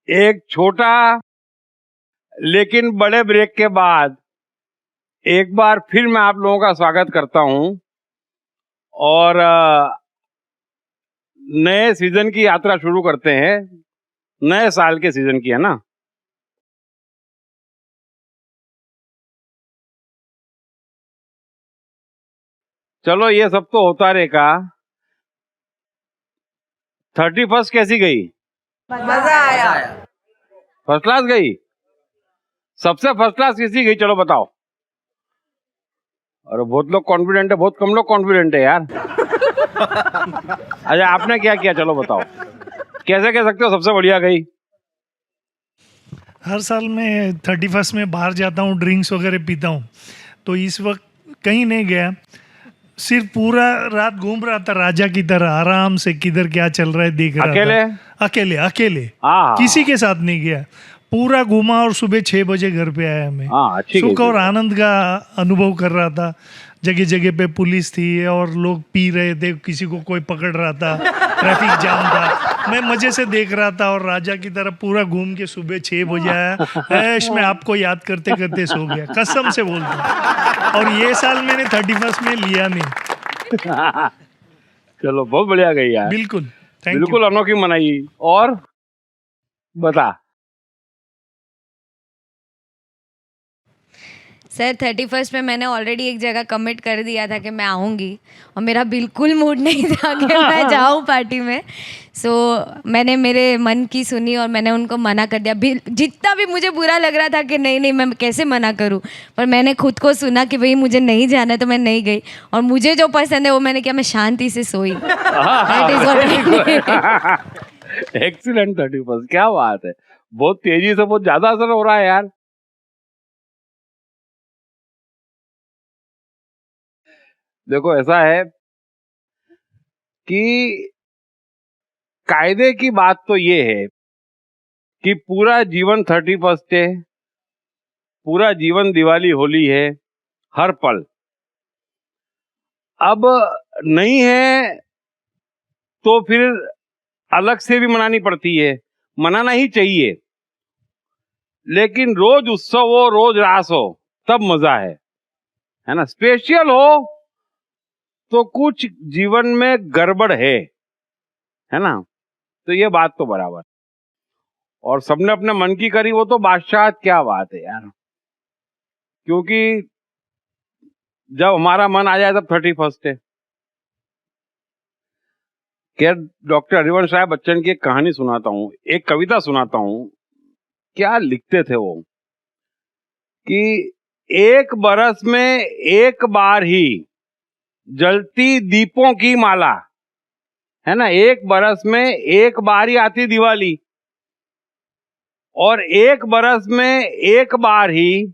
एक छोटा लेकिन बड़े ब्रेक के बाद एक बार फिर मैं आप लोगों का स्वागत करता हूं और नए सीजन की यात्रा शुरू करते हैं। नए साल के सीजन की, है ना। चलो ये सब तो होता रहेगा। 31st कैसी गई? मजा आया। फर्स्ट क्लास गई। सबसे फर्स्ट क्लास किसी गई, चलो बताओ। अरे बहुत लोग कॉन्फिडेंट है, बहुत कम लोग कॉन्फिडेंट है यार। अच्छा आपने क्या किया, चलो बताओ। कैसे कह सकते हो सबसे बढ़िया गई? हर साल मैं 31st में बाहर जाता हूँ, ड्रिंक्स वगैरह पीता हूँ, तो इस वक्त कहीं नहीं गया, सिर्फ पूरा रात घूम रहा था राजा की तरह, आराम से किधर क्या चल रहा है देख रहा अकेले? था। अकेले अकेले हाँ। किसी के साथ नहीं गया, पूरा घूमा और सुबह 6 बजे घर पे आया मैं। अच्छी सुख और आनंद का अनुभव कर रहा था। जगह जगह पे पुलिस थी और लोग पी रहे थे, किसी को कोई पकड़ रहा था, ट्रैफिक जाम था, मैं मजे से देख रहा था और राजा की तरह पूरा घूम के सुबह 6 बजे आया। ऐश मैं आपको याद करते करते सो गया, कसम से बोलता हूं। और ये साल मैंने 31st में लिया नहीं। चलो बहुत बढ़िया गई यार। बिल्कुल, बिल्कुल अनोखी मनाई। और बता सर 31st में मैंने ऑलरेडी एक जगह कमिट कर दिया था कि मैं आऊँगी और मेरा बिल्कुल मूड नहीं था कि मैं जाऊँ पार्टी में। सो मैंने मेरे मन की सुनी और मैंने उनको मना कर दिया। जितना भी मुझे बुरा लग रहा था कि नहीं मैं कैसे मना करूँ, पर मैंने खुद को सुना कि भाई मुझे नहीं जाना है, तो मैं नहीं गई। और मुझे जो पसंद है वो मैंने किया, मैं शांति से सोई। एक्सीलेंट 31st, क्या बात है। बहुत तेजी से, बहुत ज्यादा असर हो रहा है यार। देखो ऐसा है कि कायदे की बात तो ये है कि पूरा जीवन 31st है, पूरा जीवन दिवाली होली है, हर पल। अब नहीं है तो फिर अलग से भी मनानी पड़ती है, मनाना ही चाहिए, लेकिन रोज उत्सव हो, रोज रास हो, तब मजा है ना। स्पेशल हो तो कुछ जीवन में गड़बड़ है ना। तो ये बात तो बराबर। और सबने अपने मन की करी, वो तो बादशाह, क्या बात है यार। क्योंकि जब हमारा मन आ जाए तब 31st है। क्या डॉक्टर हरिवंश राय बच्चन की एक कहानी सुनाता हूं, एक कविता सुनाता हूं। क्या लिखते थे वो कि एक बरस में एक बार ही जलती दीपों की माला, है ना। एक बरस में एक बार ही आती दिवाली, और एक बरस में एक बार ही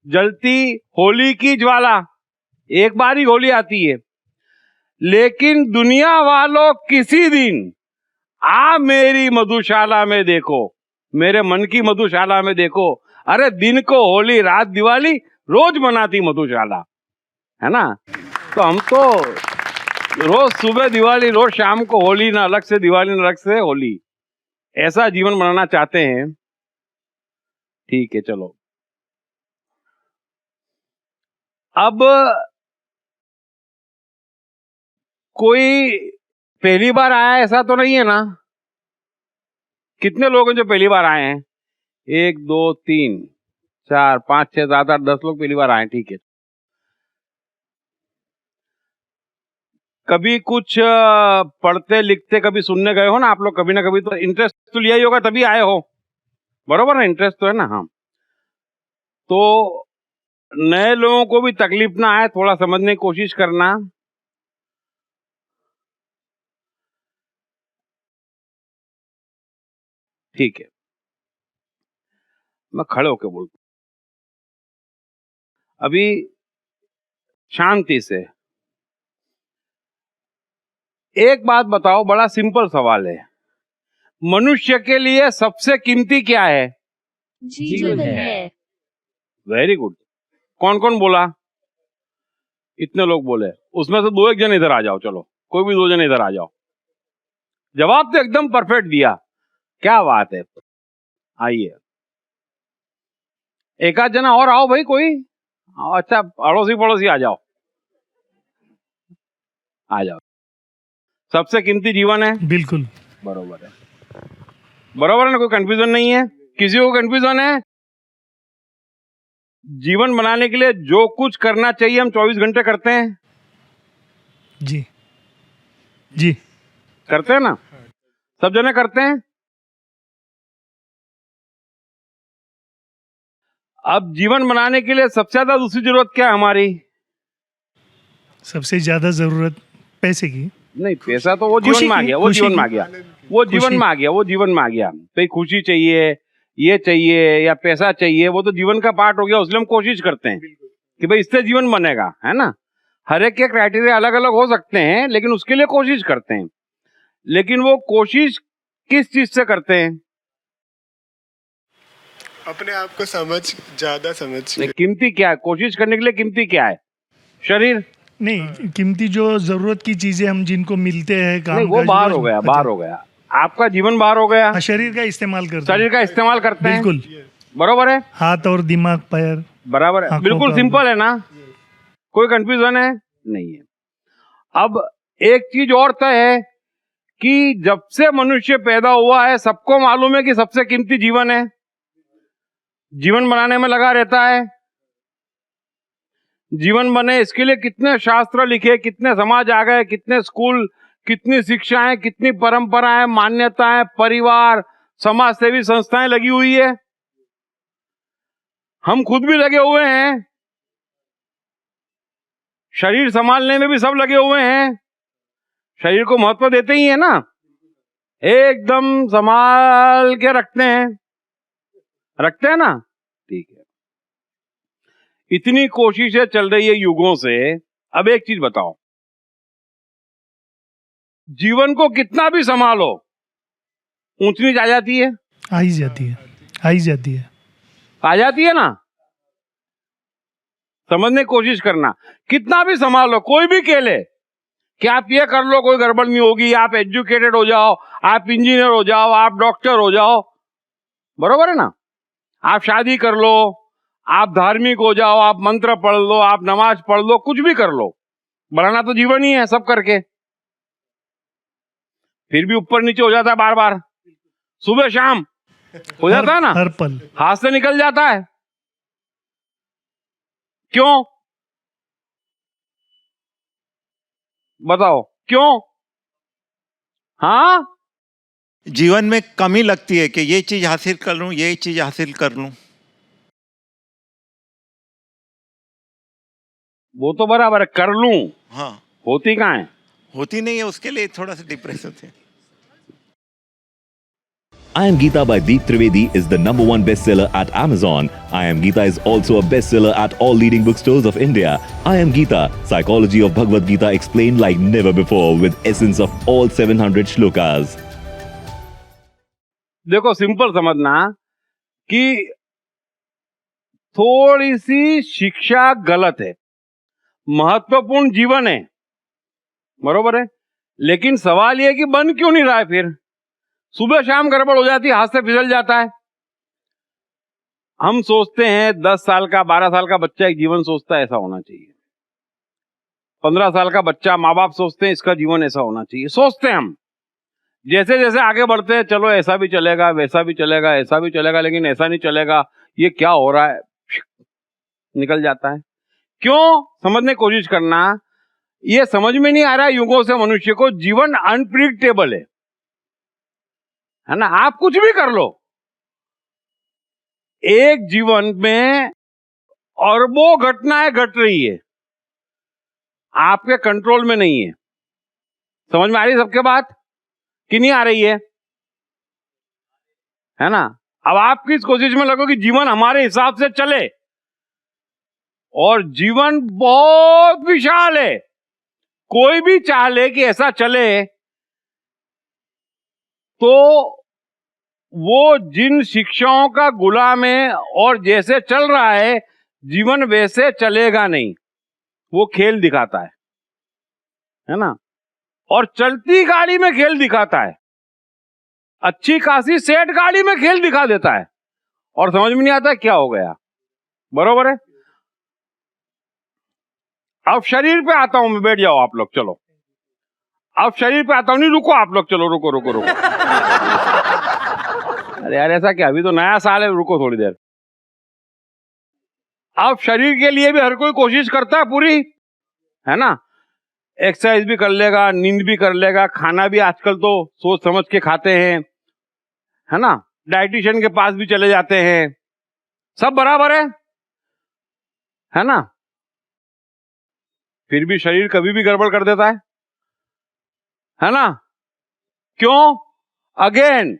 जलती होली की ज्वाला। एक बार ही होली आती है, लेकिन दुनिया वालों किसी दिन आ मेरी मधुशाला में देखो, मेरे मन की मधुशाला में देखो। अरे दिन को होली, रात दिवाली, रोज मनाती मधुशाला, है ना। तो हम तो रोज सुबह दिवाली, रोज शाम को होली, ना अलग से दिवाली ना अलग से होली, ऐसा जीवन बनाना चाहते हैं। ठीक है चलो। अब कोई पहली बार आया ऐसा तो नहीं है ना? कितने लोग हैं जो पहली बार आए हैं? 1 2 3 4 5 6 7 8 10 लोग पहली बार आए। ठीक है। कभी कुछ पढ़ते लिखते कभी सुनने गए हो ना आप लोग, कभी ना कभी तो इंटरेस्ट तो लिया ही होगा, तभी आए हो, बरोबर ना। इंटरेस्ट तो है ना। हाँ, तो नए लोगों को भी तकलीफ ना आए, थोड़ा समझने की कोशिश करना। ठीक है, मैं खड़े होकर बोलता हूं अभी, शांति से। एक बात बताओ, बड़ा सिंपल सवाल है। मनुष्य के लिए सबसे कीमती क्या है? जीवन है। Very good. कौन कौन बोला? इतने लोग बोले। उसमें से 2 एक जन इधर आ जाओ, चलो कोई भी 2 जन इधर आ जाओ। जवाब तो एकदम परफेक्ट दिया, क्या बात है। आइए, एक आध जना और आओ भाई, कोई अच्छा अड़ोसी पड़ोसी आ जाओ, आ जाओ। सबसे कीमती जीवन है, बिल्कुल बरोबर है, बरोबर है ना, कोई कंफ्यूजन नहीं है, किसी को कंफ्यूजन है? जीवन बनाने के लिए जो कुछ करना चाहिए हम 24 घंटे करते हैं, जी जी करते हैं ना, सब जने करते हैं। अब जीवन बनाने के लिए सबसे ज्यादा दूसरी जरूरत क्या है हमारी? सबसे ज्यादा जरूरत पैसे की। नहीं, पैसा तो वो खुशी जीवन में आ की, गया, वो खुशी जीवन में की। आ गया, वो जीवन खुशी। में आ गया, वो जीवन में आ गया। तो खुशी चाहिए, ये चाहिए या पैसा चाहिए, वो तो जीवन का पार्ट हो गया, उसलिए हम कोशिश करते हैं कि भाई इससे जीवन बनेगा, है ना। हर एक के क्राइटेरिया अलग अलग हो सकते हैं, लेकिन उसके लिए कोशिश करते हैं। लेकिन वो कोशिश किस चीज से करते हैं? अपने आप को ज्यादा समझ नहीं, कीमती क्या है कोशिश करने के लिए? कीमती क्या है? शरीर? नहीं, कीमती जो जरूरत की चीजें हम जिनको मिलते हैं काम नहीं, वो बाहर हो गया, बाहर हो गया, आपका जीवन बाहर हो गया। हाँ, शरीर का इस्तेमाल करते हैं। शरीर का इस्तेमाल करते हैं, बिल्कुल, बरोबर है, हाथ और दिमाग, पैर। बराबर है, आंखों बिल्कुल का- सिंपल है ना, कोई कंफ्यूजन है नहीं है। अब एक चीज और तय है कि जब से मनुष्य पैदा हुआ है सबको मालूम है कि सबसे कीमती जीवन है, जीवन बनाने में लगा रहता है। जीवन बने इसके लिए कितने शास्त्र लिखे, कितने समाज आ गए, कितने स्कूल, कितनी शिक्षाएं, कितनी परंपराएं, मान्यताएं, परिवार, समाज सेवी संस्थाएं लगी हुई है। हम खुद भी लगे हुए हैं, शरीर संभालने में भी सब लगे हुए हैं, शरीर को महत्व देते ही है ना, एकदम संभाल के रखते हैं ना, ठीक है। इतनी कोशिशें चल रही है युगों से। अब एक चीज बताओ, जीवन को कितना भी संभालो ऊंच नीच आ जाती है, आ ही जाती है, आ ही जाती है। आ जाती है ना। समझने की कोशिश करना, कितना भी संभालो, कोई भी खेले कि आप ये कर लो कोई गड़बड़ नहीं होगी, आप एजुकेटेड हो जाओ, आप इंजीनियर हो जाओ, आप डॉक्टर हो जाओ, बरोबर है ना, आप शादी कर लो, आप धार्मिक हो जाओ, आप मंत्र पढ़ लो, आप नमाज पढ़ लो, कुछ भी कर लो, बढ़ाना तो जीवन ही है सब करके। फिर भी ऊपर नीचे हो जाता है बार बार, सुबह शाम हो जाता है ना, हर पल हाथ से निकल जाता है। क्यों बताओ, क्यों? हाँ, जीवन में कमी लगती है कि ये चीज हासिल कर लूं, ये चीज हासिल कर लूं। वो तो बराबर है, कर लूं, हाँ, होती कहाँ है? होती नहीं है, उसके लिए थोड़ा सा डिप्रेस होते हैं। I Am Gita by Deep Trivedi is the #1 bestseller at Amazon. I Am Gita is also a bestseller at all leading bookstores of India. I Am Gita, psychology of Bhagavad Gita explained like never before with essence of all 700 shlokas. देखो simple समझना कि थोड़ी सी शिक्षा गलत है, महत्वपूर्ण जीवन है, बरोबर है, लेकिन सवाल यह कि बन क्यों नहीं रहा है? फिर सुबह शाम गड़बड़ हो जाती है, हाथ से फिसल जाता है। हम सोचते हैं 10 साल का 12 साल का बच्चा एक जीवन सोचता है ऐसा होना चाहिए, 15 साल का बच्चा, माँ बाप सोचते हैं इसका जीवन ऐसा होना चाहिए, सोचते हैं हम। जैसे जैसे आगे बढ़ते हैं, चलो ऐसा भी चलेगा, वैसा भी चलेगा, ऐसा भी चलेगा, लेकिन ऐसा नहीं चलेगा, ये क्या हो रहा है, निकल जाता है। क्यों? समझने की कोशिश करना, ये समझ में नहीं आ रहा है युगों से मनुष्य को, जीवन अनप्रिडिक्टेबल है ना। आप कुछ भी कर लो, एक जीवन में अरबों घटनाएं घट रही है, आपके कंट्रोल में नहीं है। समझ में आ रही है सबके बात कि नहीं आ रही है ना? अब आप किस कोशिश में लगो कि जीवन हमारे हिसाब से चले, और जीवन बहुत विशाल है, कोई भी चाह ले कि ऐसा चले तो वो जिन शिक्षाओं का गुलाम है और जैसे चल रहा है जीवन वैसे चलेगा नहीं, वो खेल दिखाता है ना, और चलती गाड़ी में खेल दिखाता है। अच्छी खासी सेठ गाड़ी में खेल दिखा देता है और समझ में नहीं आता क्या हो गया। बरोबर है। अब शरीर पे आता हूं मैं, बैठ जाओ आप लोग, चलो अब शरीर पे आता हूं। नहीं रुको आप लोग, चलो रुको रुको रुको। अरे यार ऐसा क्या, अभी तो नया साल है, रुको थोड़ी देर। अब शरीर के लिए भी हर कोई कोशिश करता है पूरी, है ना। एक्सरसाइज भी कर लेगा, नींद भी कर लेगा, खाना भी आजकल तो सोच समझ के खाते हैं, है ना। डाइटिशियन के पास भी चले जाते हैं, सब बराबर है ना। फिर भी शरीर कभी भी गड़बड़ कर देता है ना। क्यों? अगेन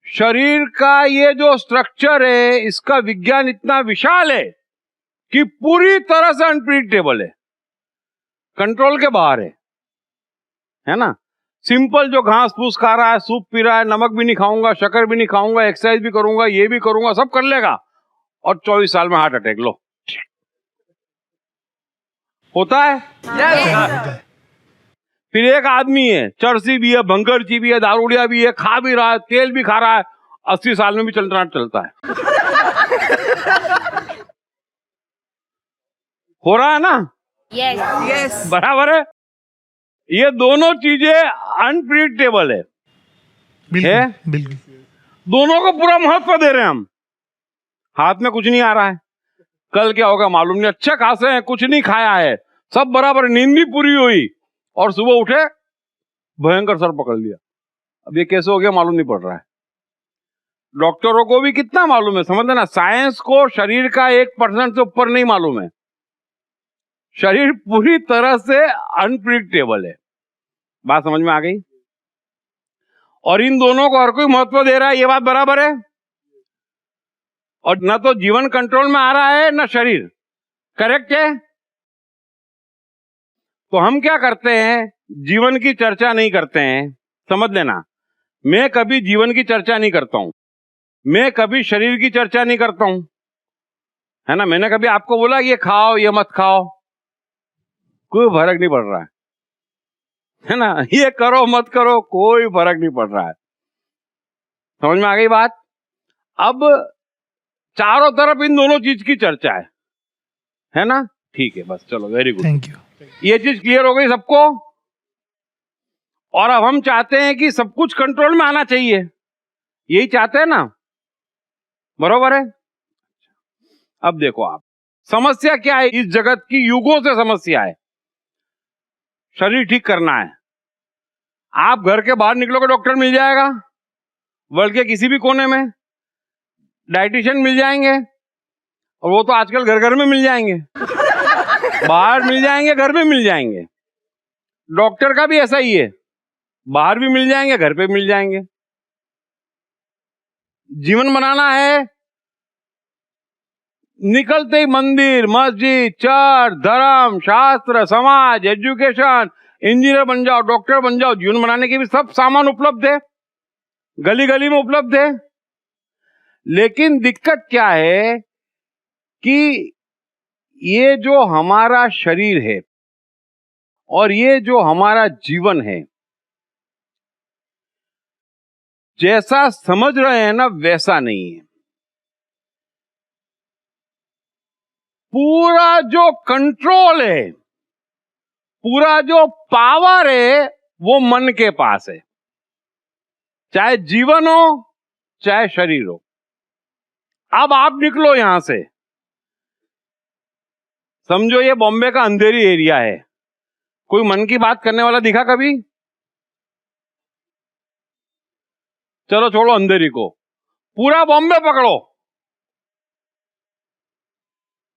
शरीर का ये जो स्ट्रक्चर है, इसका विज्ञान इतना विशाल है कि पूरी तरह से अनप्रिडिक्टेबल है, कंट्रोल के बाहर है ना। सिंपल जो घास फूस खा रहा है, सूप पी रहा है, नमक भी नहीं खाऊंगा, शक्कर भी नहीं खाऊंगा, एक्सरसाइज भी करूंगा, ये भी करूंगा, सब कर लेगा, और 24 साल में हार्ट अटैक। लो, होता है। फिर एक आदमी है, चरसी भी है, भंगरची भी है, दारूडिया भी है, खा भी रहा है, तेल भी खा रहा है, 80 साल में भी चलता है। हो रहा है ना। यस बराबर है। ये दोनों चीजें अनप्रिडिक्टेबल है। बिल्कुल बिल्कुल। दोनों को पूरा महत्व दे रहे हैं हम। हाथ में कुछ नहीं आ रहा है, कल क्या होगा मालूम नहीं, अच्छे खासे हैं, कुछ नहीं खाया है, सब बराबर, नींद भी पूरी हुई, और सुबह उठे भयंकर सर पकड़ लिया। अब ये कैसे हो गया मालूम नहीं पड़ रहा है। डॉक्टरों को भी कितना मालूम है, समझ लेना, साइंस को शरीर का 1% से ऊपर नहीं मालूम है। शरीर पूरी तरह से अनप्रिडिक्टेबल है। बात समझ में आ गई। और इन दोनों को हर कोई महत्व दे रहा है, ये बात बराबर है। और न तो जीवन कंट्रोल में आ रहा है, न शरीर, करेक्ट है। तो हम क्या करते हैं, जीवन की चर्चा नहीं करते हैं। समझ लेना, मैं कभी जीवन की चर्चा नहीं करता हूं, मैं कभी शरीर की चर्चा नहीं करता हूं, है ना। मैंने कभी आपको बोला ये खाओ ये मत खाओ, कोई फर्क नहीं पड़ रहा है ना। ये करो मत करो, कोई फर्क नहीं पड़ रहा है। समझ में आ गई बात। अब चारों तरफ इन दोनों चीज की चर्चा है ना। ठीक है, बस चलो, वेरी गुड, थैंक यू। ये चीज क्लियर हो गई सबको। और अब हम चाहते हैं कि सब कुछ कंट्रोल में आना चाहिए, यही चाहते हैं ना, बरोबर है। अब देखो आप, समस्या क्या है इस जगत की, युगों से समस्या है। शरीर ठीक करना है, आप घर के बाहर निकलोगे डॉक्टर मिल जाएगा, वर्ल्ड के किसी भी कोने में डाइटिशियन मिल जाएंगे, और वो तो आजकल घर घर में मिल जाएंगे, बाहर मिल जाएंगे, घर में मिल जाएंगे। डॉक्टर का भी ऐसा ही है, बाहर भी मिल जाएंगे, घर पे मिल जाएंगे। जीवन बनाना है, निकलते ही मंदिर, मस्जिद, चर्च, धर्म, शास्त्र, समाज, एजुकेशन, इंजीनियर बन जाओ, डॉक्टर बन जाओ। जीवन बनाने के भी सब सामान उपलब्ध है, गली गली में उपलब्ध है। लेकिन दिक्कत क्या है कि ये जो हमारा शरीर है और ये जो हमारा जीवन है, जैसा समझ रहे हैं ना वैसा नहीं है। पूरा जो कंट्रोल है, पूरा जो पावर है, वो मन के पास है, चाहे जीवन हो चाहे शरीर हो। अब आप निकलो यहां से, समझो ये बॉम्बे का अंधेरी एरिया है, कोई मन की बात करने वाला दिखा कभी? चलो छोड़ो अंधेरी को, पूरा बॉम्बे पकड़ो,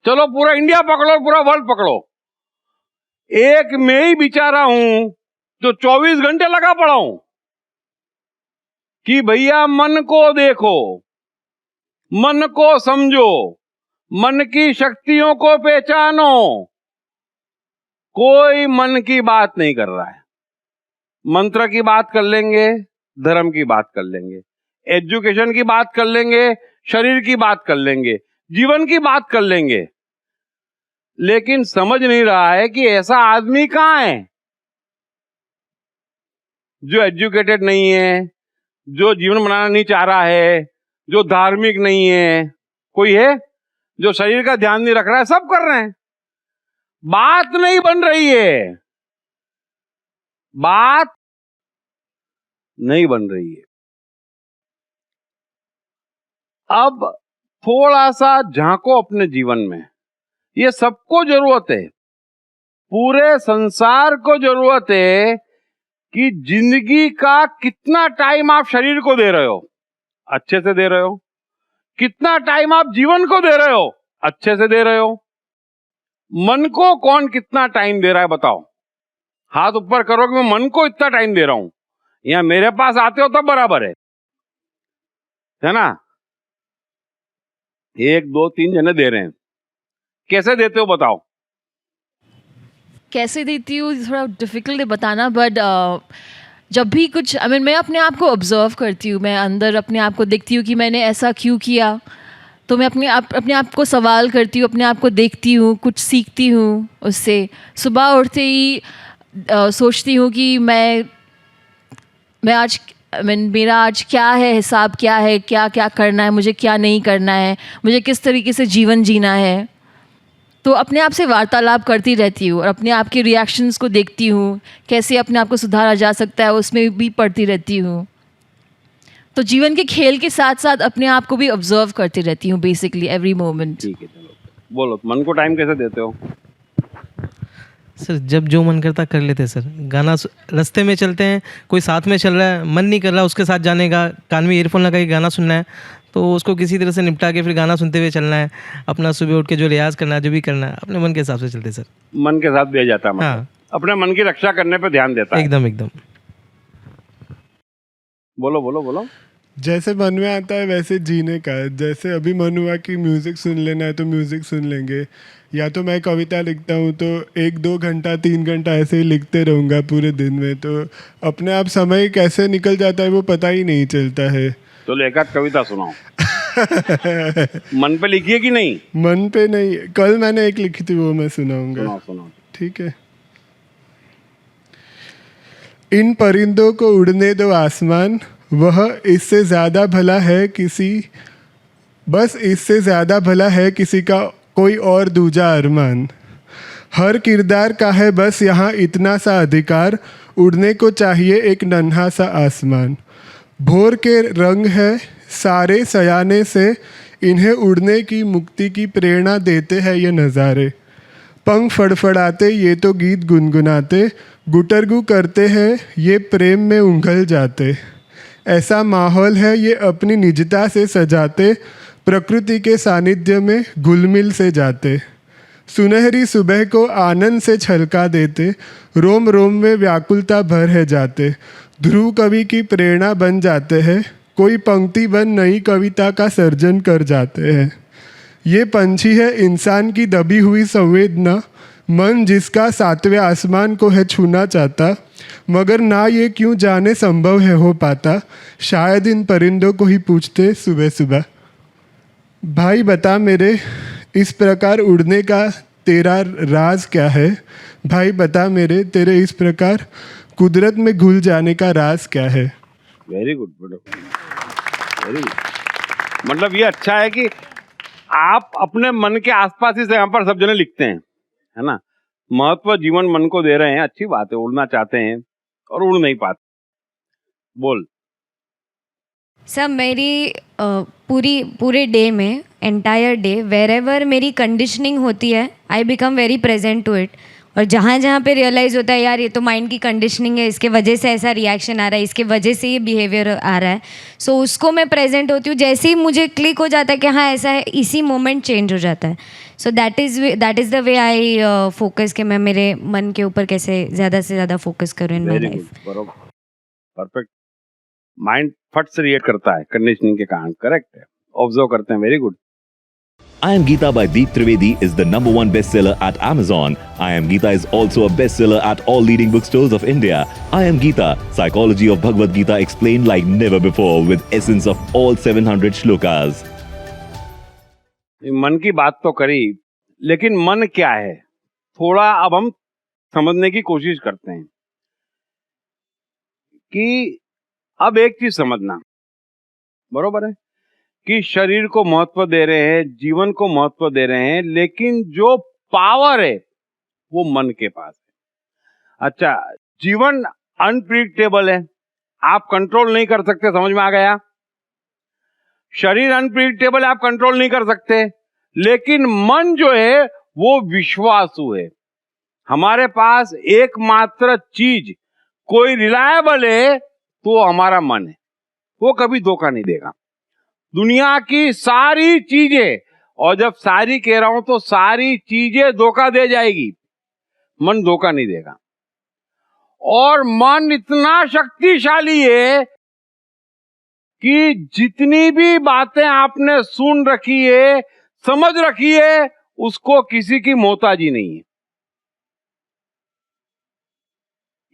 चलो पूरा इंडिया पकड़ो, पूरा वर्ल्ड पकड़ो, एक मैं ही बेचारा हूं जो 24 घंटे लगा पड़ा हूं कि भैया मन को देखो, मन को समझो, मन की शक्तियों को पहचानो। कोई मन की बात नहीं कर रहा है। मंत्र की बात कर लेंगे, धर्म की बात कर लेंगे, एजुकेशन की बात कर लेंगे, शरीर की बात कर लेंगे, जीवन की बात कर लेंगे, लेकिन समझ नहीं रहा है कि ऐसा आदमी कहां है जो एजुकेटेड नहीं है, जो जीवन बनाना नहीं चाह रहा है, जो धार्मिक नहीं है, कोई है जो शरीर का ध्यान नहीं रख रहा है, सब कर रहे हैं। बात नहीं बन रही है, बात नहीं बन रही है। अब थोड़ा सा झांको अपने जीवन में। ये सबको जरूरत है, पूरे संसार को जरूरत है कि जिंदगी का कितना टाइम आप शरीर को दे रहे हो, अच्छे से दे रहे हो, कितना टाइम आप जीवन को दे रहे हो, अच्छे से दे रहे हो। मन को कौन कितना टाइम दे रहा है बताओ? हाथ ऊपर करो कि मैं मन को इतना टाइम दे रहा हूं, या मेरे पास आते हो तब बराबर है ना? 1 2 3 जने दे रहे हैं, कैसे देते हो बताओ? कैसे देती हूँ थोड़ा डिफिकल्ट है बताना, बट जब भी कुछ मैं अपने आप को ऑब्जर्व करती हूँ, मैं अंदर अपने आप को देखती हूँ कि मैंने ऐसा क्यों किया, तो मैं अपने आप को सवाल करती हूँ, अपने आप को देखती हूँ, कुछ सीखती हूँ उससे। सुबह उठते ही सोचती हूँ कि मैं आज मेरा आज क्या है, हिसाब क्या है, क्या क्या करना है, मुझे क्या नहीं करना है, मुझे किस तरीके से जीवन जीना है। तो अपने आप से वार्तालाप करती रहती हूँ और अपने आप के रिएक्शंस को देखती हूँ, कैसे अपने आप को सुधारा जा सकता है, उसमें भी पढ़ती रहती हूँ। तो जीवन के खेल के साथ साथ अपने आप को भी ऑब्जर्व करती रहती हूँ, बेसिकली एवरी मोमेंट। ठीक है, चलो बोलो, मन को टाइम कैसे देते हो? सर जब जो मन करता कर लेते हैं सर। गाना रास्ते में चलते हैं, कोई साथ में चल रहा है, मन नहीं कर रहा उसके साथ जाने का, कान में ईयरफोन लगा के गाना सुनना है, तो उसको किसी तरह से निपटा के फिर गाना सुनते हुए चलना है। अपना सुबह उठ के जो रियाज करना है, जो भी करना है, अपने मन के हिसाब से चलते हैं सर। मन के साथ दिया जाता है, मतलब हाँ। अपने मन की रक्षा करने पे ध्यान देता है। एकदम एकदम। बोलो बोलो बोलो। जैसे मन में आता है वैसे जीने का है। जैसे अभी मन हुआ कि म्यूज़िक सुन लेना है तो म्यूज़िक सुन लेंगे, या तो मैं कविता लिखता हूँ तो 1 2 घंटा 3 घंटा ऐसे ही लिखते रहूँगा पूरे दिन में, तो अपने आप समय कैसे निकल जाता है वो पता ही नहीं चलता है। तो एक आध कविता सुनाओ। मन पे लिखी है कि नहीं? मन पे नहीं, कल मैंने एक लिखी थी, वो मैं सुनाऊंगा। सुनाओ सुनाओ। ठीक है। इन परिंदों को उड़ने दो आसमान, वह इससे ज़्यादा भला है किसी, बस इससे ज़्यादा भला है किसी का कोई और दूजा अरमान। हर किरदार का है बस यहाँ इतना सा अधिकार, उड़ने को चाहिए एक नन्हा सा आसमान। भोर के रंग है सारे सयाने से, इन्हें उड़ने की मुक्ति की प्रेरणा देते हैं ये नज़ारे। पंख फड़फड़ाते ये तो गीत गुनगुनाते, गुटरगू करते हैं ये प्रेम में उंघल जाते। ऐसा माहौल है ये अपनी निजता से सजाते, प्रकृति के सानिध्य में घुलमिल से जाते। सुनहरी सुबह को आनंद से छलका देते, रोम रोम में व्याकुलता भर है जाते। ध्रुव कवि की प्रेरणा बन जाते हैं, कोई पंक्ति बन नई कविता का सर्जन कर जाते हैं। ये पंछी है इंसान की दबी हुई संवेदना, मन जिसका 7वें आसमान को है छूना चाहता, मगर ना ये क्यों जाने संभव है हो पाता। शायद इन परिंदों को ही पूछते सुबह सुबह, भाई बता मेरे इस प्रकार उड़ने का तेरा राज क्या है। भाई बता मेरे तेरे इस प्रकार कुदरत में घुल जाने का राज क्या है। Very good, very good. मतलब ये अच्छा है कि आप अपने मन के आसपास ही से यहाँ पर सब जने लिखते हैं, है ना? महत्व जीवन मन को दे रहे हैं, अच्छी बात है। उड़ना चाहते हैं और उड़ नहीं पाते। बोल। सब मेरी पूरे डे में, एंटायर डे, वेर एवर मेरी कंडीशनिंग होती है, I become very present to it. और जहाँ जहाँ पे रियलाइज़ होता है यार ये तो माइंड की कंडीशनिंग है, इसके वजह से ऐसा रिएक्शन आ रहा है, इसके वजह से ये बिहेवियर आ रहा है, सो उसको मैं प्रेजेंट होती हूँ। जैसे ही मुझे क्लिक हो जाता है कि हाँ ऐसा है, इसी मोमेंट चेंज हो जाता है। So that is the way I focus, कि मैं मेरे मन के ऊपर कैसे ज़्यादा से ज़्यादा फोकस करूँ इन माई लाइफ। बरोबर, परफेक्ट। माइंड फट से रिएक्ट करता है कंडीशनिंग के कारण, करेक्ट है। ऑब्जर्व करते हैं, very good. I Am Gita by Deep Trivedi is the #1 bestseller at Amazon. I Am Gita is also a bestseller at all leading bookstores of India. I Am Gita, Psychology of Bhagavad Gita explained like never before with essence of all 700 shlokas. मन की बात तो करी, लेकिन मन क्या है थोड़ा अब हम समझने की कोशिश करते हैं कि अब एक चीज समझना, बरोबर है कि शरीर को महत्व दे रहे हैं, जीवन को महत्व दे रहे हैं, लेकिन जो पावर है वो मन के पास है। अच्छा, जीवन अनप्रिडिक्टेबल है, आप कंट्रोल नहीं कर सकते, समझ में आ गया? शरीर अनप्रिडिक्टेबल है, आप कंट्रोल नहीं कर सकते, लेकिन मन जो है वो विश्वासु है। हमारे पास एकमात्र चीज कोई रिलायबल है तो हमारा मन है, वो कभी धोखा नहीं देगा। दुनिया की सारी चीजें, और जब सारी कह रहा हूं तो सारी चीजें धोखा दे जाएगी, मन धोखा नहीं देगा। और मन इतना शक्तिशाली है कि जितनी भी बातें आपने सुन रखी है, समझ रखी है, उसको किसी की मोहताजी नहीं है।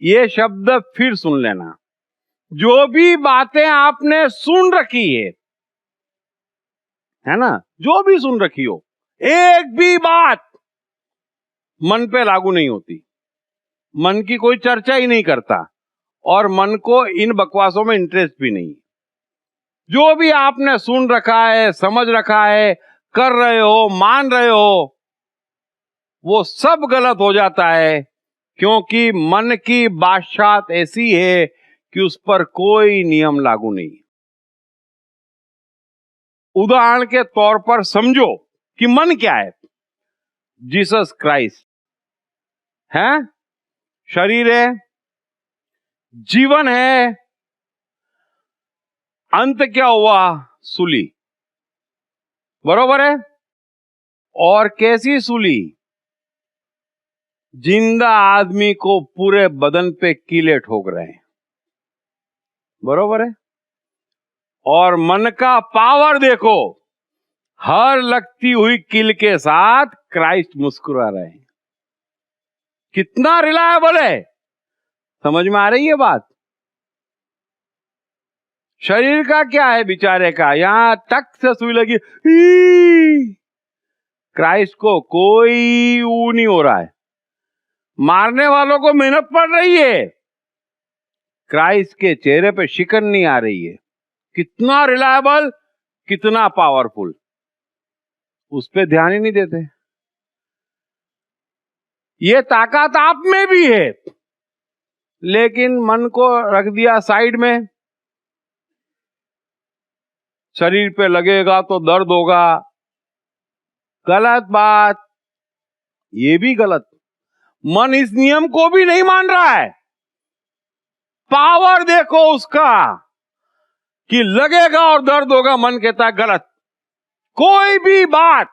ये शब्द फिर सुन लेना, जो भी बातें आपने सुन रखी है ना, जो भी सुन रखी हो, एक भी बात मन पे लागू नहीं होती। मन की कोई चर्चा ही नहीं करता और मन को इन बकवासों में इंटरेस्ट भी नहीं। जो भी आपने सुन रखा है, समझ रखा है, कर रहे हो, मान रहे हो, वो सब गलत हो जाता है, क्योंकि मन की बादशाहत ऐसी है कि उस पर कोई नियम लागू नहीं। उदाहरण के तौर पर समझो कि मन क्या है। जीसस क्राइस्ट है, शरीर है, जीवन है, अंत क्या हुआ? सूली, बरोबर है? और कैसी सूली? जिंदा आदमी को पूरे बदन पे कीले ठोक रहे हैं, बरोबर है? और मन का पावर देखो, हर लगती हुई कील के साथ क्राइस्ट मुस्कुरा रहे हैं। कितना रिलायबल है, समझ में आ रही है बात? शरीर का क्या है बेचारे का, यहां टक से सुई लगी, क्राइस्ट को कोई ऊ नहीं हो रहा है। मारने वालों को मेहनत पड़ रही है, क्राइस्ट के चेहरे पे शिकन नहीं आ रही है। कितना रिलायबल, कितना पावरफुल, उस पे ध्यान ही नहीं देते। ये ताकत आप में भी है, लेकिन मन को रख दिया साइड में। शरीर पे लगेगा तो दर्द होगा, गलत बात, ये भी गलत। मन इस नियम को भी नहीं मान रहा है। पावर देखो उसका कि लगेगा और दर्द होगा, मन कहता है गलत। कोई भी बात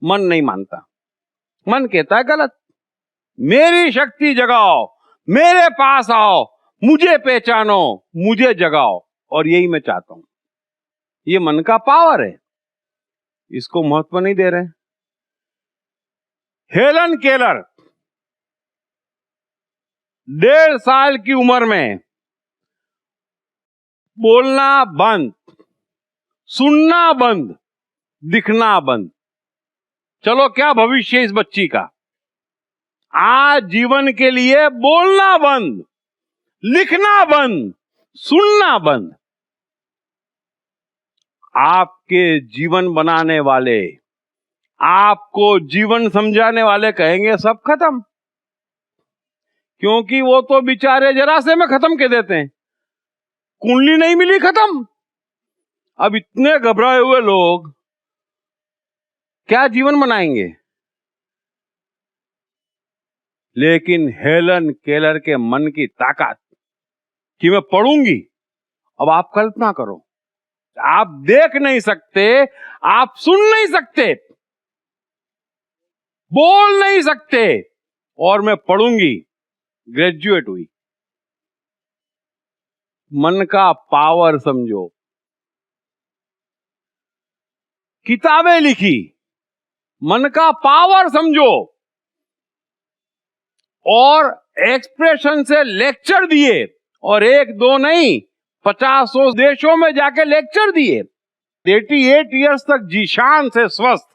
मन नहीं मानता, मन कहता है गलत। मेरी शक्ति जगाओ, मेरे पास आओ, मुझे पहचानो, मुझे जगाओ, और यही मैं चाहता हूं। ये मन का पावर है, इसको महत्व नहीं दे रहे। हेलन केलर 1.5 साल की उम्र में बोलना बंद, सुनना बंद, दिखना बंद। चलो, क्या भविष्य इस बच्ची का? आज जीवन के लिए बोलना बंद, लिखना बंद, सुनना बंद। आपके जीवन बनाने वाले, आपको जीवन समझाने वाले कहेंगे सब खत्म, क्योंकि वो तो बेचारे जरा से में खत्म कर देते हैं। कुंडली नहीं मिली, खत्म। अब इतने घबराए हुए लोग क्या जीवन बनाएंगे? लेकिन हेलन केलर के मन की ताकत कि मैं पढ़ूंगी। अब आप कल्पना करो, आप देख नहीं सकते, आप सुन नहीं सकते, बोल नहीं सकते, और मैं पढ़ूंगी। ग्रेजुएट हुई। मन का पावर समझो। किताबें लिखी, मन का पावर समझो। और एक्सप्रेशन से लेक्चर दिए, और 1-2 नहीं, 50 देशों में जाके लेक्चर दिए। 88 इयर्स तक जीशान से स्वस्थ,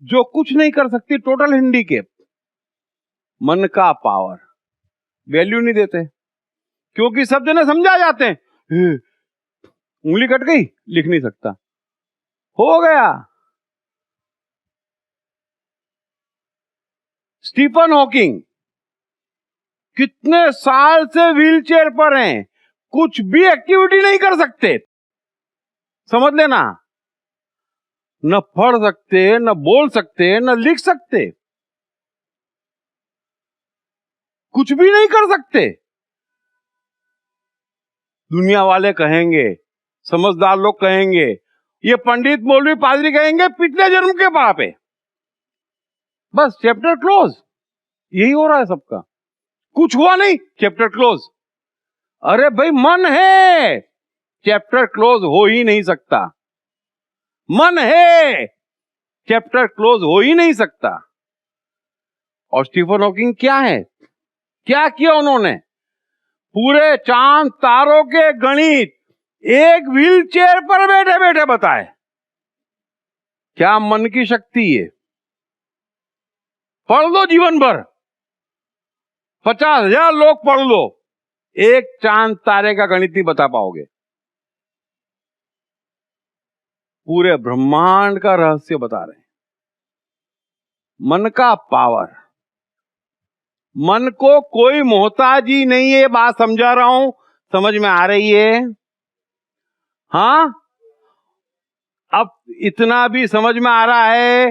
जो कुछ नहीं कर सकती, टोटल हैंडीकैप। मन का पावर, वैल्यू नहीं देते। क्योंकि सब जने समझा जाते हैं, उंगली कट गई, लिख नहीं सकता, हो गया। स्टीफन हॉकिंग कितने साल से व्हीलचेयर पर हैं, कुछ भी एक्टिविटी नहीं कर सकते, समझ लेना। न पढ़ सकते, न बोल सकते, न लिख सकते, कुछ भी नहीं कर सकते। दुनिया वाले कहेंगे, समझदार लोग कहेंगे, ये पंडित मौलवी पादरी कहेंगे पिछले जन्म के पाप है, बस चैप्टर क्लोज। यही हो रहा है सबका, कुछ हुआ नहीं, चैप्टर क्लोज। अरे भाई मन है, चैप्टर क्लोज हो ही नहीं सकता। मन है, चैप्टर क्लोज हो ही नहीं सकता। और स्टीफन हॉकिंग क्या है, क्या किया उन्होंने? पूरे चांद तारों के गणित एक व्हीलचेयर पर बैठे बैठे बताए। क्या मन की शक्ति है? पढ़ लो जीवन भर, 50,000 लोग पढ़ लो, एक चांद तारे का गणित नहीं बता पाओगे। पूरे ब्रह्मांड का रहस्य बता रहे हैं। मन का पावर, मन को कोई मोहताजी नहीं है, बात समझा रहा हूं, समझ में आ रही है? हां, अब इतना भी समझ में आ रहा है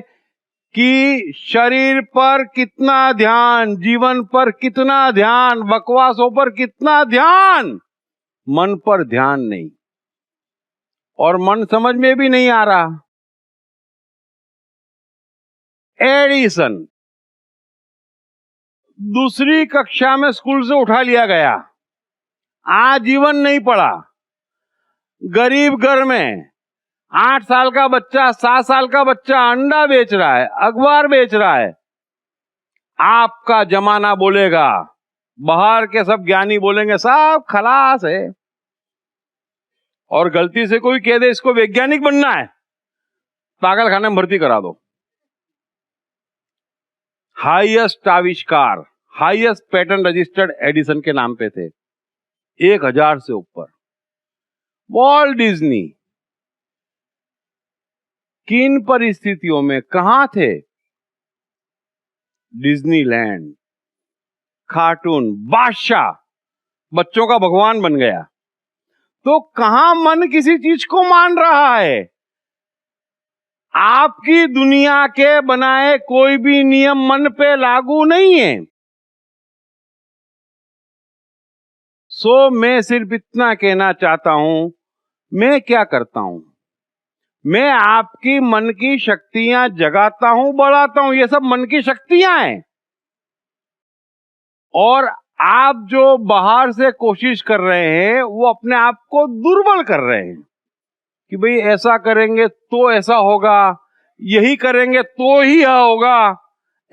कि शरीर पर कितना ध्यान, जीवन पर कितना ध्यान, बकवासों पर कितना ध्यान, मन पर ध्यान नहीं। और मन समझ में भी नहीं आ रहा। एडिसन दूसरी कक्षा में स्कूल से उठा लिया गया, आजीवन नहीं पढ़ा। गरीब घर में 8 साल का बच्चा, 7 साल का बच्चा अंडा बेच रहा है, अखबार बेच रहा है। आपका जमाना बोलेगा, बाहर के सब ज्ञानी बोलेंगे सब खलास है। और गलती से कोई कह दे इसको वैज्ञानिक बनना है, पागल खाने में भर्ती करा दो। हाईएस्ट आविष्कार, हाईएस्ट पेटेंट रजिस्टर्ड एडिसन के नाम पे थे, 1000 से ऊपर। वॉल्ट डिज्नी किन परिस्थितियों में कहां थे? डिज्नीलैंड, कार्टून बादशाह, बच्चों का भगवान बन गया। तो कहां मन किसी चीज को मान रहा है? आपकी दुनिया के बनाए कोई भी नियम मन पे लागू नहीं है। सो मैं सिर्फ इतना कहना चाहता हूं, मैं क्या करता हूं, मैं आपकी मन की शक्तियां जगाता हूं, बढ़ाता हूं, ये सब मन की शक्तियां हैं। और आप जो बाहर से कोशिश कर रहे हैं वो अपने आप को दुर्बल कर रहे हैं कि भाई ऐसा करेंगे तो ऐसा होगा, यही करेंगे तो ही होगा।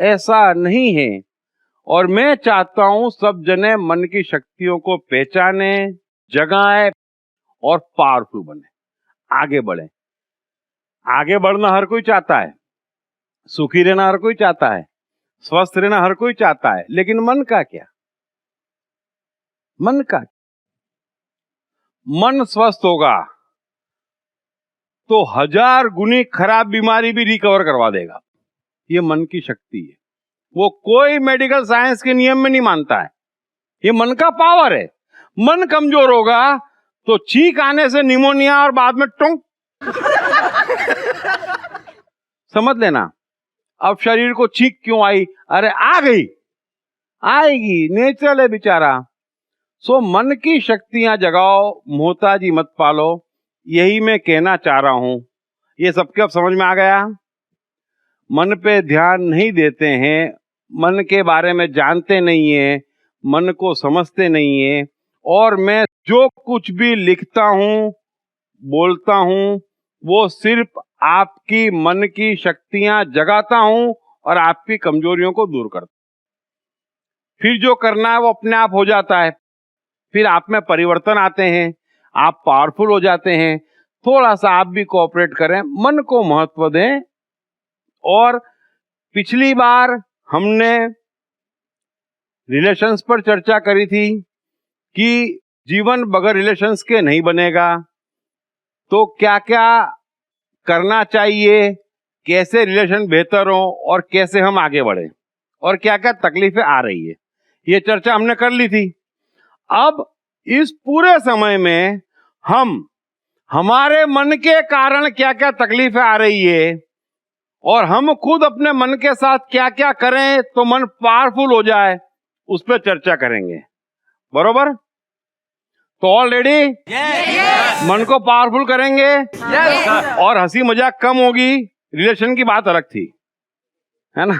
ऐसा नहीं है। और मैं चाहता हूं सब जने मन की शक्तियों को पहचाने, जगाए और पावरफुल बने, आगे बढ़े। आगे बढ़ना हर कोई चाहता है, सुखी रहना हर कोई चाहता है, स्वस्थ रहना हर कोई चाहता है, लेकिन मन का क्या? मन का, मन स्वस्थ होगा तो 1000 गुनी खराब बीमारी भी रिकवर करवा देगा। ये मन की शक्ति है, वो कोई मेडिकल साइंस के नियम में नहीं मानता है, ये मन का पावर है। मन कमजोर होगा तो छींक आने से निमोनिया और बाद में टोंक समझ लेना। अब शरीर को छींक क्यों आई? अरे आ गई, आएगी, नेचुरल है बेचारा। सो मन की शक्तियां जगाओ, मोहताजी मत पालो, यही मैं कहना चाह रहा हूं। ये सबके अब समझ में आ गया? मन पे ध्यान नहीं देते हैं, मन के बारे में जानते नहीं है, मन को समझते नहीं है। और मैं जो कुछ भी लिखता हूं, बोलता हूं, वो सिर्फ आपकी मन की शक्तियां जगाता हूं और आपकी कमजोरियों को दूर करता हूं। फिर जो करना है वो अपने आप हो जाता है, फिर आप में परिवर्तन आते हैं, आप पावरफुल हो जाते हैं। थोड़ा सा आप भी कोऑपरेट करें, मन को महत्व दें। और पिछली बार हमने रिलेशंस पर चर्चा करी थी कि जीवन बगैर रिलेशंस के नहीं बनेगा, तो क्या क्या करना चाहिए, कैसे रिलेशन बेहतर हो और कैसे हम आगे बढ़े और क्या क्या तकलीफें आ रही है, ये चर्चा हमने कर ली थी। अब इस पूरे समय में हम हमारे मन के कारण क्या क्या तकलीफें आ रही है और हम खुद अपने मन के साथ क्या क्या करें तो मन पावरफुल हो जाए, उस पर चर्चा करेंगे। बरोबर? तो ऑलरेडी मन को पावरफुल करेंगे और हंसी मजाक कम होगी। रिलेशन की बात अलग थी, है ना।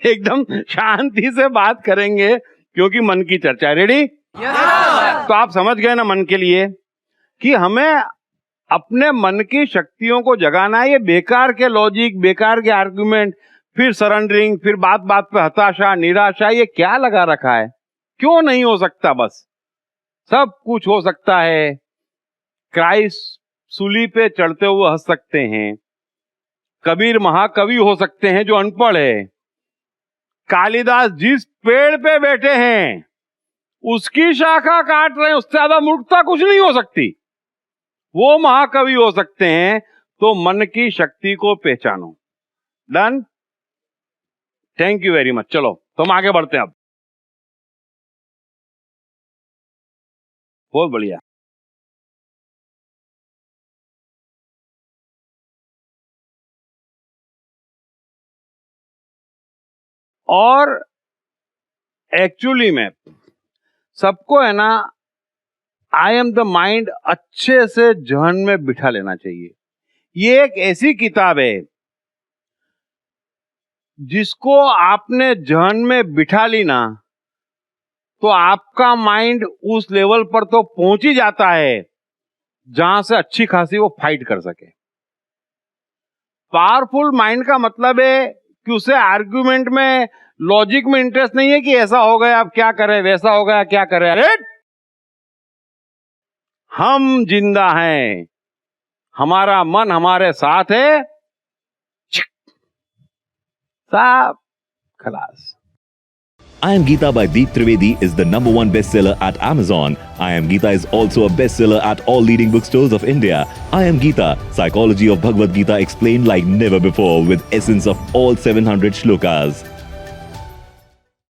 एकदम शांति से बात करेंगे क्योंकि मन की चर्चा है। रेडी? तो आप समझ गए ना मन के लिए कि हमें अपने मन की शक्तियों को जगाना है। ये बेकार के लॉजिक, बेकार के आर्गुमेंट, फिर सरेंडरिंग, फिर बात बात पे हताशा, निराशा, ये क्या लगा रखा है? क्यों नहीं हो सकता? बस सब कुछ हो सकता है। क्राइस्ट सूली पे चढ़ते हुए हंस सकते हैं, कबीर महाकवि हो सकते हैं जो अनपढ़ है, कालिदास जिस पेड़ पे बैठे हैं उसकी शाखा काट रहे हैं, उससे ज्यादा मूर्खता कुछ नहीं हो सकती। वो महाकवि हो सकते हैं। तो मन की शक्ति को पहचानो। Done? Thank you very much. चलो तो हम आगे बढ़ते हैं अब। बहुत बढ़िया। और एक्चुअली में सबको है ना, आई एम द माइंड अच्छे से जहन में बिठा लेना चाहिए। ये एक ऐसी किताब है जिसको आपने जहन में बिठा ली ना, तो आपका माइंड उस लेवल पर तो पहुंच ही जाता है जहां से अच्छी खासी वो फाइट कर सके। पावरफुल माइंड का मतलब है कि उसे आर्गुमेंट में, लॉजिक में इंटरेस्ट नहीं है कि ऐसा हो गया अब क्या करें, वैसा हो गया क्या करें। अरे हम जिंदा हैं, हमारा मन हमारे साथ है, साफ खलास। I Am Geeta by Deep Trivedi is the #1 bestseller at Amazon. I Am Geeta is also a bestseller at all leading bookstores of India. I Am Geeta, Psychology of Bhagavad Gita explained like never before with essence of all 700 shlokas.